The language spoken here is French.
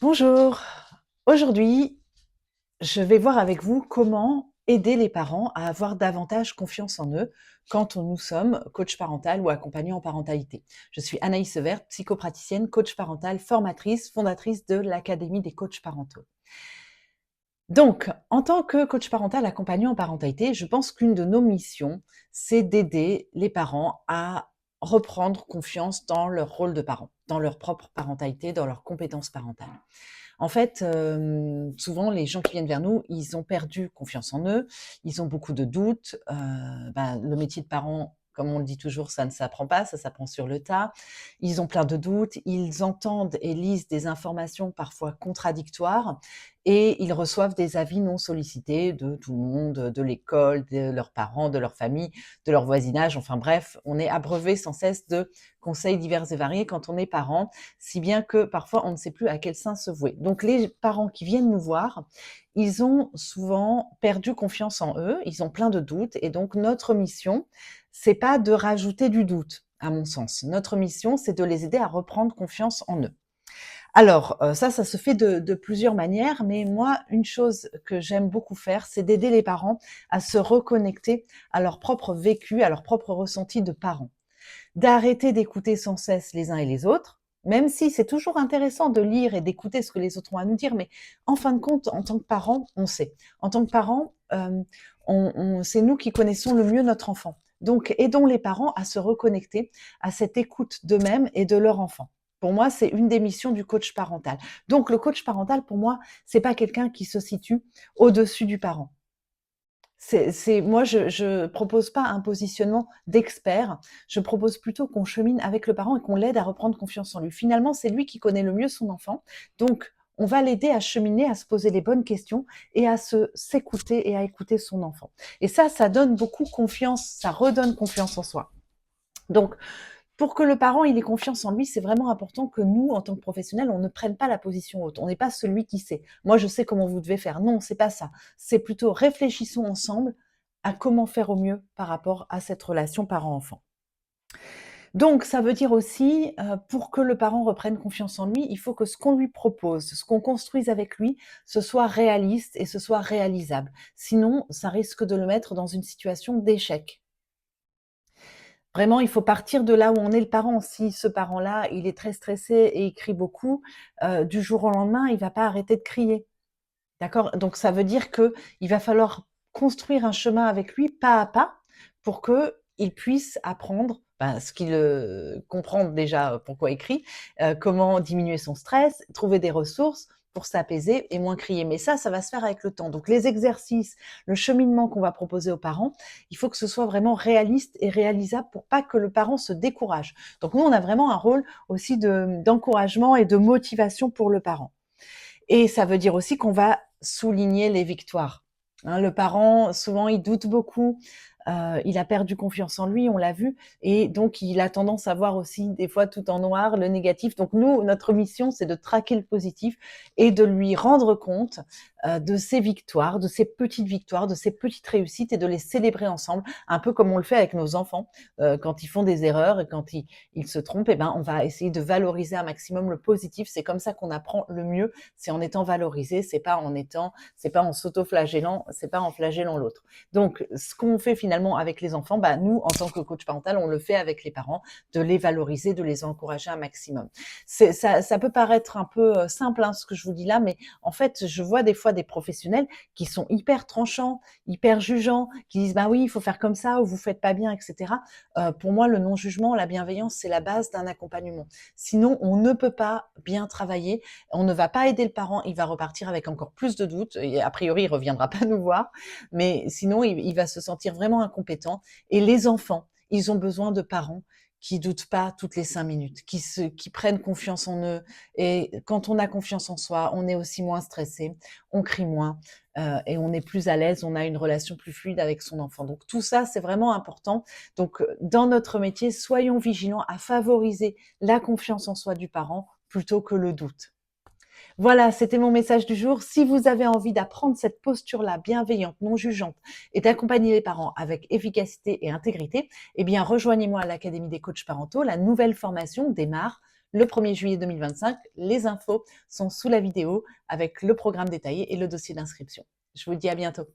Bonjour. Aujourd'hui, je vais voir avec vous comment aider les parents à avoir davantage confiance en eux quand nous sommes coach parental ou accompagnant en parentalité. Je suis Anaïs Severt, psychopraticienne, coach parental, formatrice, fondatrice de l'Académie des coachs parentaux. Donc, en tant que coach parental accompagnant en parentalité, je pense qu'une de nos missions, c'est d'aider les parents à reprendre confiance dans leur rôle de parent, dans leur propre parentalité, dans leurs compétences parentales. En fait, souvent les gens qui viennent vers nous, ils ont perdu confiance en eux, ils ont beaucoup de doutes, le métier de parent, comme on le dit toujours, ça ne s'apprend pas, ça s'apprend sur le tas. Ils ont plein de doutes, ils entendent et lisent des informations parfois contradictoires et ils reçoivent des avis non sollicités de tout le monde, de l'école, de leurs parents, de leur famille, de leur voisinage, enfin bref, on est abreuvé sans cesse de conseils divers et variés quand on est parent, si bien que parfois on ne sait plus à quel sein se vouer. Donc les parents qui viennent nous voir, ils ont souvent perdu confiance en eux, ils ont plein de doutes et donc notre mission, c'est pas de rajouter du doute, à mon sens. Notre mission, c'est de les aider à reprendre confiance en eux. Alors, ça se fait de plusieurs manières, mais moi, une chose que j'aime beaucoup faire, c'est d'aider les parents à se reconnecter à leur propre vécu, à leur propre ressenti de parents. D'arrêter d'écouter sans cesse les uns et les autres, même si c'est toujours intéressant de lire et d'écouter ce que les autres ont à nous dire, mais en fin de compte, en tant que parents, on sait. En tant que parents, c'est nous qui connaissons le mieux notre enfant. Donc, aidons les parents à se reconnecter à cette écoute d'eux-mêmes et de leur enfant. Pour moi, c'est une des missions du coach parental. Donc, le coach parental, pour moi, c'est pas quelqu'un qui se situe au-dessus du parent. Moi, je propose pas un positionnement d'expert. Je propose plutôt qu'on chemine avec le parent et qu'on l'aide à reprendre confiance en lui. Finalement, c'est lui qui connaît le mieux son enfant. Donc, on va l'aider à cheminer, à se poser les bonnes questions et à s'écouter et à écouter son enfant. Et ça donne beaucoup confiance, ça redonne confiance en soi. Donc, pour que le parent il ait confiance en lui, c'est vraiment important que nous, en tant que professionnels, on ne prenne pas la position haute. On n'est pas celui qui sait. Moi, je sais comment vous devez faire. Non, c'est pas ça. C'est plutôt réfléchissons ensemble à comment faire au mieux par rapport à cette relation parent-enfant. Donc, ça veut dire aussi, pour que le parent reprenne confiance en lui, il faut que ce qu'on lui propose, ce qu'on construise avec lui, ce soit réaliste et ce soit réalisable. Sinon, ça risque de le mettre dans une situation d'échec. Vraiment, il faut partir de là où on est le parent. Si ce parent-là, il est très stressé et il crie beaucoup, du jour au lendemain, il va pas arrêter de crier. D'accord? Donc ça veut dire qu'il va falloir construire un chemin avec lui, pas à pas, pour qu'il puisse apprendre, ce qu'il, comprendre déjà pourquoi il crie, comment diminuer son stress, trouver des ressources pour s'apaiser et moins crier. Mais ça va se faire avec le temps. Donc les exercices, le cheminement qu'on va proposer aux parents, il faut que ce soit vraiment réaliste et réalisable pour pas que le parent se décourage. Donc nous, on a vraiment un rôle aussi d'encouragement et de motivation pour le parent. Et ça veut dire aussi qu'on va souligner les victoires. Hein, le parent, souvent, il doute beaucoup, il a perdu confiance en lui, on l'a vu, et donc il a tendance à voir aussi des fois tout en noir, le négatif. Donc nous, notre mission, c'est de traquer le positif et de lui rendre compte de ses victoires, de ses petites victoires, de ses petites réussites et de les célébrer ensemble, un peu comme on le fait avec nos enfants quand ils font des erreurs et quand ils se trompent. Eh ben, on va essayer de valoriser un maximum le positif. C'est comme ça qu'on apprend le mieux, c'est en étant valorisé, c'est pas en s'auto-flagellant, c'est pas en flagellant l'autre. Donc, ce qu'on fait finalement avec les enfants, nous, en tant que coach parental, on le fait avec les parents, de les valoriser, de les encourager un maximum. Ça peut paraître un peu simple, hein, ce que je vous dis là, mais en fait, je vois des fois des professionnels qui sont hyper tranchants, hyper jugeants, qui disent bah oui, il faut faire comme ça ou vous faites pas bien, etc. Pour moi, le non-jugement, la bienveillance, c'est la base d'un accompagnement. Sinon, on ne peut pas bien travailler, on ne va pas aider le parent, il va repartir avec encore plus de doutes et a priori, il reviendra pas nous voir, mais sinon, il va se sentir vraiment incompétent. Et les enfants, ils ont besoin de parents qui doutent pas toutes les 5 minutes, qui prennent confiance en eux. Et quand on a confiance en soi, on est aussi moins stressé, on crie moins et on est plus à l'aise, on a une relation plus fluide avec son enfant. Donc tout ça, c'est vraiment important. Donc dans notre métier, soyons vigilants à favoriser la confiance en soi du parent plutôt que le doute. Voilà, c'était mon message du jour. Si vous avez envie d'apprendre cette posture-là, bienveillante, non jugeante, et d'accompagner les parents avec efficacité et intégrité, eh bien, rejoignez-moi à l'Académie des coachs parentaux. La nouvelle formation démarre le 1er juillet 2025. Les infos sont sous la vidéo avec le programme détaillé et le dossier d'inscription. Je vous dis à bientôt.